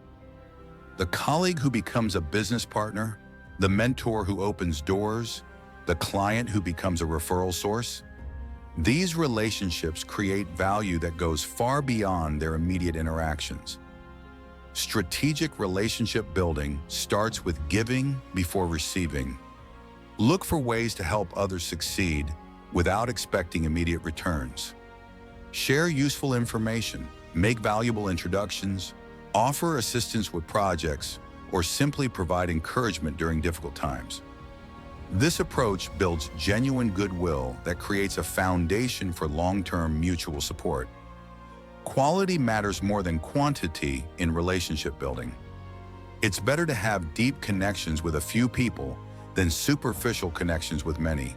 The colleague who becomes a business partner, the mentor who opens doors, the client who becomes a referral source, these relationships create value that goes far beyond their immediate interactions. Strategic relationship building starts with giving before receiving. Look for ways to help others succeed without expecting immediate returns. Share useful information, make valuable introductions, offer assistance with projects, or simply provide encouragement during difficult times. This approach builds genuine goodwill that creates a foundation for long-term mutual support. Quality matters more than quantity in relationship building. It's better to have deep connections with a few people than superficial connections with many.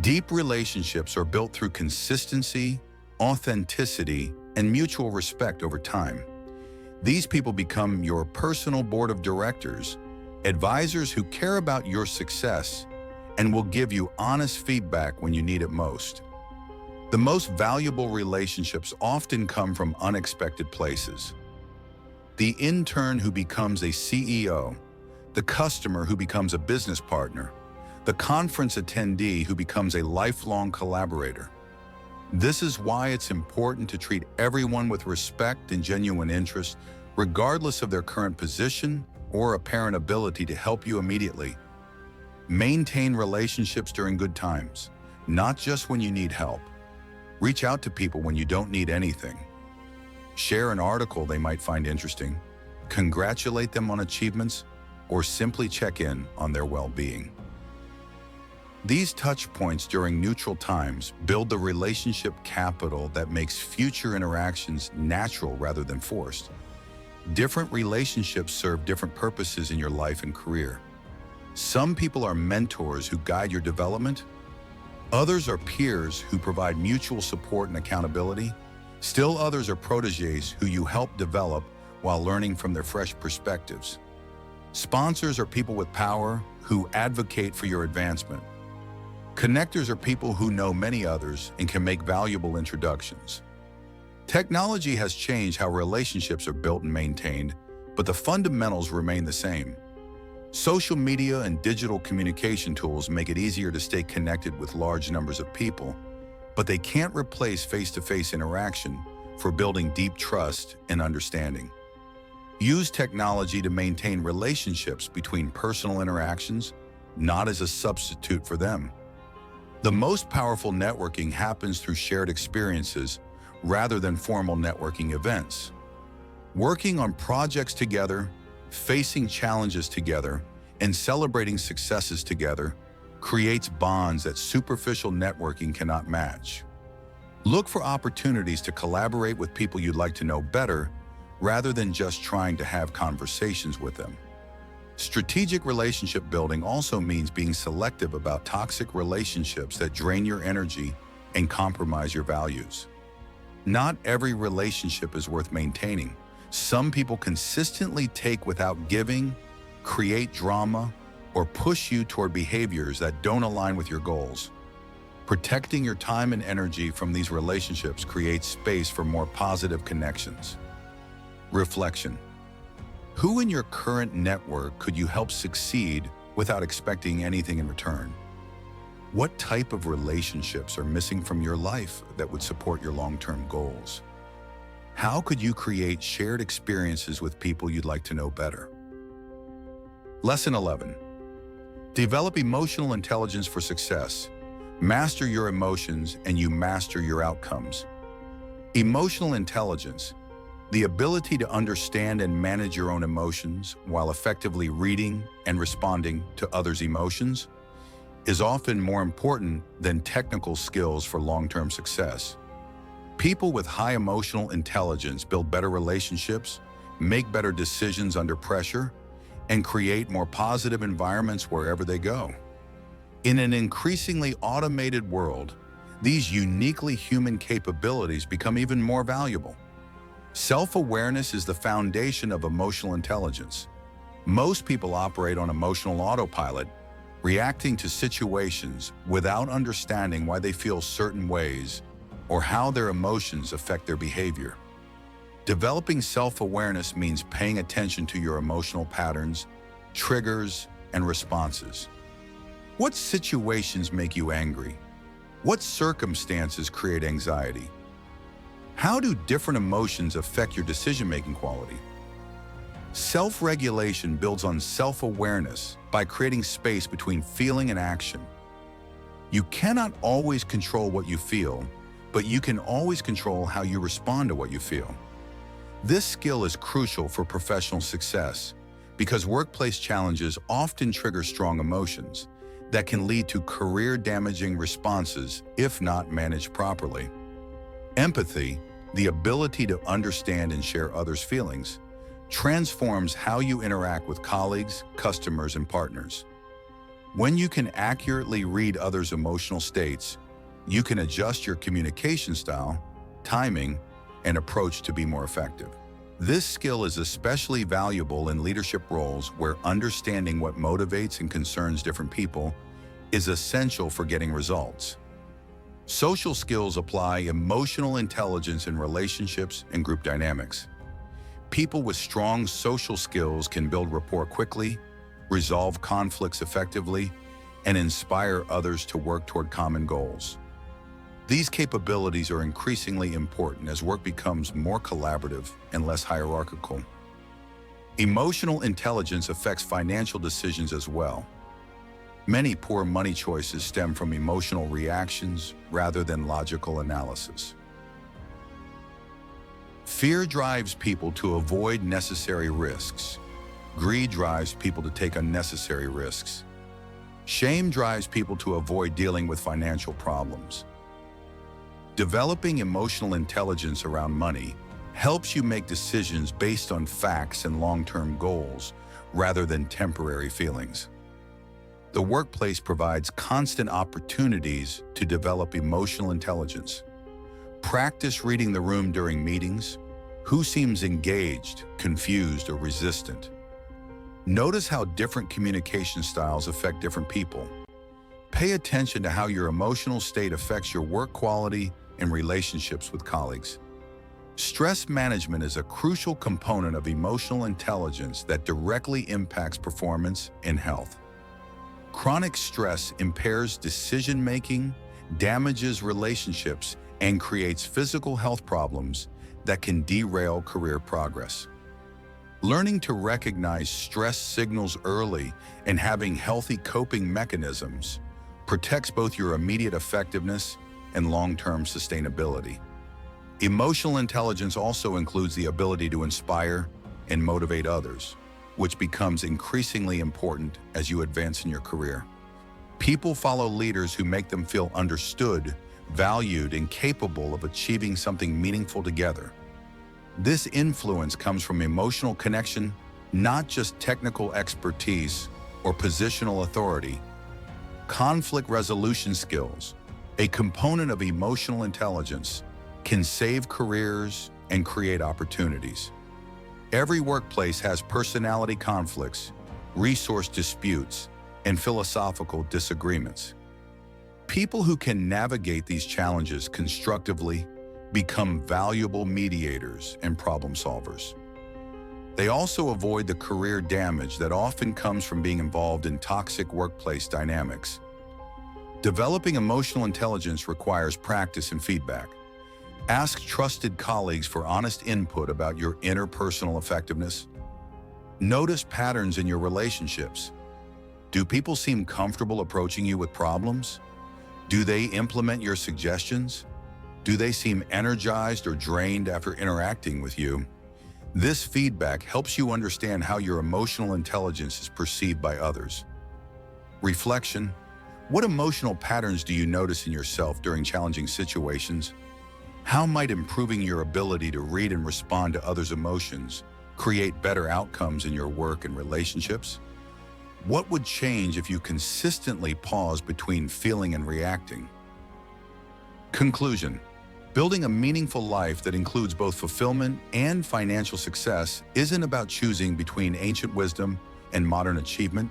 Deep relationships are built through consistency, authenticity, and mutual respect over time. These people become your personal board of directors, advisors who care about your success and will give you honest feedback when you need it most. The most valuable relationships often come from unexpected places. The intern who becomes a CEO, the customer who becomes a business partner, the conference attendee who becomes a lifelong collaborator. This is why it's important to treat everyone with respect and genuine interest regardless of their current position or apparent ability to help you immediately. Maintain relationships during good times, not just when you need help. Reach out to people when you don't need anything. Share an article they might find interesting, congratulate them on achievements, or simply check in on their well-being. These touch points during neutral times build the relationship capital that makes future interactions natural rather than forced. Different relationships serve different purposes in your life and career. Some people are mentors who guide your development. Others are peers who provide mutual support and accountability. Still others are protégés who you help develop while learning from their fresh perspectives. Sponsors are people with power who advocate for your advancement. Connectors are people who know many others and can make valuable introductions. Technology has changed how relationships are built and maintained, but the fundamentals remain the same. Social media and digital communication tools make it easier to stay connected with large numbers of people, but they can't replace face-to-face interaction for building deep trust and understanding. Use technology to maintain relationships between personal interactions, not as a substitute for them. The most powerful networking happens through shared experiences rather than formal networking events. Working on projects together, facing challenges together, and celebrating successes together creates bonds that superficial networking cannot match. Look for opportunities to collaborate with people you'd like to know better rather than just trying to have conversations with them. Strategic relationship building also means being selective about toxic relationships that drain your energy and compromise your values. Not every relationship is worth maintaining. Some people consistently take without giving, create drama, or push you toward behaviors that don't align with your goals. Protecting your time and energy from these relationships creates space for more positive connections. Reflection. Who in your current network could you help succeed without expecting anything in return? What type of relationships are missing from your life that would support your long-term goals? How could you create shared experiences with people you'd like to know better? Lesson 11. Develop emotional intelligence for success. Master your emotions and you master your outcomes. Emotional intelligence, the ability to understand and manage your own emotions while effectively reading and responding to others' emotions, is often more important than technical skills for long-term success. People with high emotional intelligence build better relationships, make better decisions under pressure, and create more positive environments wherever they go. In an increasingly automated world, these uniquely human capabilities become even more valuable. Self-awareness is the foundation of emotional intelligence. Most people operate on emotional autopilot, reacting to situations without understanding why they feel certain ways or how their emotions affect their behavior. Developing self-awareness means paying attention to your emotional patterns, triggers, and responses. What situations make you angry? What circumstances create anxiety? How do different emotions affect your decision-making quality? Self-regulation builds on self-awareness by creating space between feeling and action. You cannot always control what you feel, but you can always control how you respond to what you feel. This skill is crucial for professional success because workplace challenges often trigger strong emotions that can lead to career-damaging responses if not managed properly. Empathy, the ability to understand and share others' feelings, transforms how you interact with colleagues, customers, and partners. When you can accurately read others' emotional states, you can adjust your communication style, timing, and approach to be more effective. This skill is especially valuable in leadership roles where understanding what motivates and concerns different people is essential for getting results. Social skills apply emotional intelligence in relationships and group dynamics. People with strong social skills can build rapport quickly, resolve conflicts effectively, and inspire others to work toward common goals. These capabilities are increasingly important as work becomes more collaborative and less hierarchical. Emotional intelligence affects financial decisions as well. Many poor money choices stem from emotional reactions rather than logical analysis. Fear drives people to avoid necessary risks. Greed drives people to take unnecessary risks. Shame drives people to avoid dealing with financial problems. Developing emotional intelligence around money helps you make decisions based on facts and long-term goals rather than temporary feelings. The workplace provides constant opportunities to develop emotional intelligence. Practice reading the room during meetings. Who seems engaged, confused, or resistant? Notice how different communication styles affect different people. Pay attention to how your emotional state affects your work quality and relationships with colleagues. Stress management is a crucial component of emotional intelligence that directly impacts performance and health. Chronic stress impairs decision-making, damages relationships, and creates physical health problems that can derail career progress. Learning to recognize stress signals early and having healthy coping mechanisms protects both your immediate effectiveness and long-term sustainability. Emotional intelligence also includes the ability to inspire and motivate others, which becomes increasingly important as you advance in your career. People follow leaders who make them feel understood, valued, and capable of achieving something meaningful together. This influence comes from emotional connection, not just technical expertise or positional authority. Conflict resolution skills, a component of emotional intelligence, can save careers and create opportunities. Every workplace has personality conflicts, resource disputes, and philosophical disagreements. People who can navigate these challenges constructively become valuable mediators and problem solvers. They also avoid the career damage that often comes from being involved in toxic workplace dynamics. Developing emotional intelligence requires practice and feedback. Ask trusted colleagues for honest input about your interpersonal effectiveness. Notice patterns in your relationships. Do people seem comfortable approaching you with problems? Do they implement your suggestions? Do they seem energized or drained after interacting with you? This feedback helps you understand how your emotional intelligence is perceived by others. Reflection. What emotional patterns do you notice in yourself during challenging situations? How might improving your ability to read and respond to others' emotions create better outcomes in your work and relationships? What would change if you consistently pause between feeling and reacting? Conclusion. Building a meaningful life that includes both fulfillment and financial success isn't about choosing between ancient wisdom and modern achievement.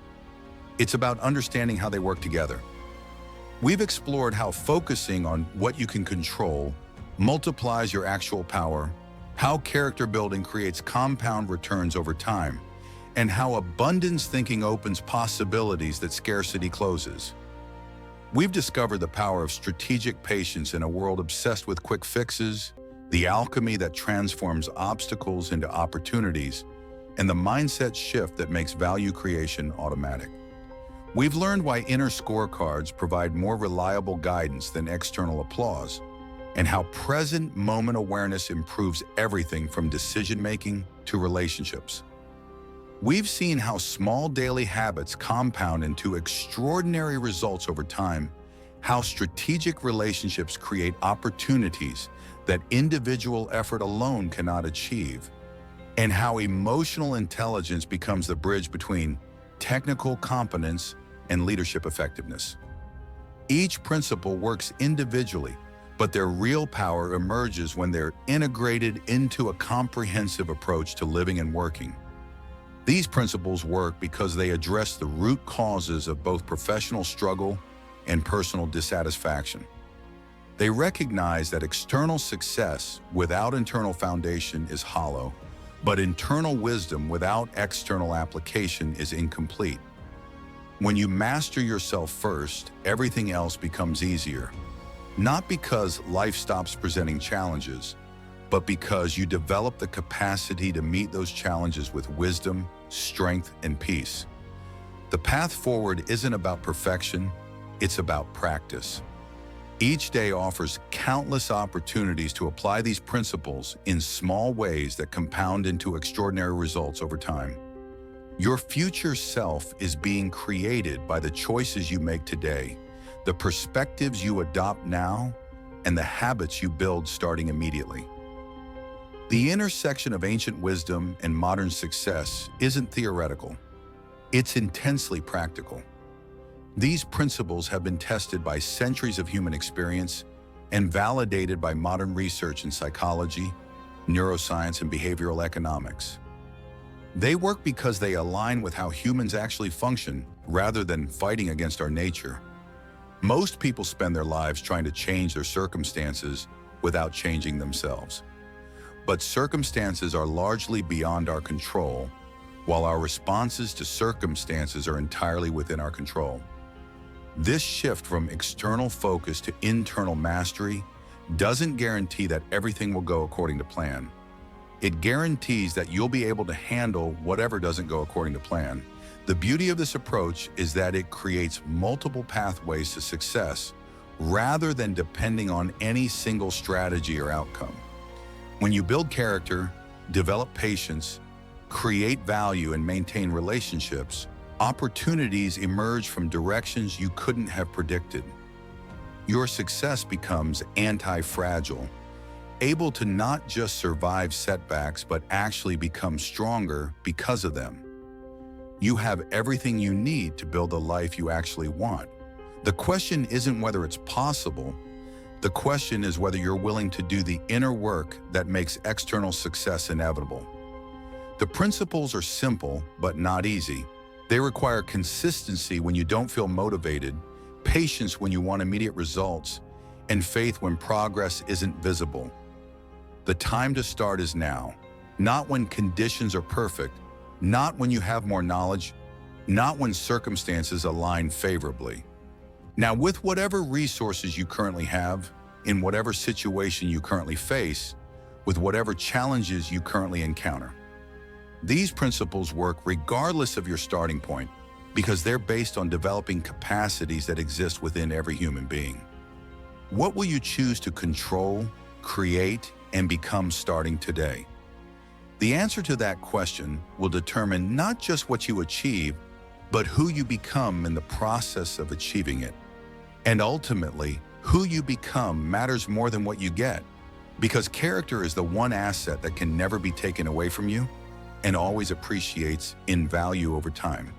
It's about understanding how they work together. We've explored how focusing on what you can control multiplies your actual power, how character building creates compound returns over time, and how abundance thinking opens possibilities that scarcity closes. We've discovered the power of strategic patience in a world obsessed with quick fixes, the alchemy that transforms obstacles into opportunities, and the mindset shift that makes value creation automatic. We've learned why inner scorecards provide more reliable guidance than external applause, and how present moment awareness improves everything from decision-making to relationships. We've seen how small daily habits compound into extraordinary results over time, how strategic relationships create opportunities that individual effort alone cannot achieve, and how emotional intelligence becomes the bridge between technical competence and leadership effectiveness. Each principle works individually, but their real power emerges when they're integrated into a comprehensive approach to living and working. These principles work because they address the root causes of both professional struggle and personal dissatisfaction. They recognize that external success without internal foundation is hollow, but internal wisdom without external application is incomplete. When you master yourself first, everything else becomes easier. Not because life stops presenting challenges, but because you develop the capacity to meet those challenges with wisdom, strength, and peace. The path forward isn't about perfection, it's about practice. Each day offers countless opportunities to apply these principles in small ways that compound into extraordinary results over time. Your future self is being created by the choices you make today, the perspectives you adopt now, and the habits you build starting immediately. The intersection of ancient wisdom and modern success isn't theoretical. It's intensely practical. These principles have been tested by centuries of human experience and validated by modern research in psychology, neuroscience, and behavioral economics. They work because they align with how humans actually function rather than fighting against our nature. Most people spend their lives trying to change their circumstances without changing themselves. But circumstances are largely beyond our control, while our responses to circumstances are entirely within our control. This shift from external focus to internal mastery doesn't guarantee that everything will go according to plan. It guarantees that you'll be able to handle whatever doesn't go according to plan. The beauty of this approach is that it creates multiple pathways to success rather than depending on any single strategy or outcome. When you build character, develop patience, create value, and maintain relationships, opportunities emerge from directions you couldn't have predicted. Your success becomes anti-fragile, able to not just survive setbacks, but actually become stronger because of them. You have everything you need to build the life you actually want. The question isn't whether it's possible. The question is whether you're willing to do the inner work that makes external success inevitable. The principles are simple, but not easy. They require consistency when you don't feel motivated, patience when you want immediate results, and faith when progress isn't visible. The time to start is now, not when conditions are perfect, not when you have more knowledge, not when circumstances align favorably. Now, with whatever resources you currently have, in whatever situation you currently face, with whatever challenges you currently encounter, these principles work regardless of your starting point because they're based on developing capacities that exist within every human being. What will you choose to control, create, and become starting today? The answer to that question will determine not just what you achieve, but who you become in the process of achieving it. And ultimately, who you become matters more than what you get, because character is the one asset that can never be taken away from you and always appreciates in value over time.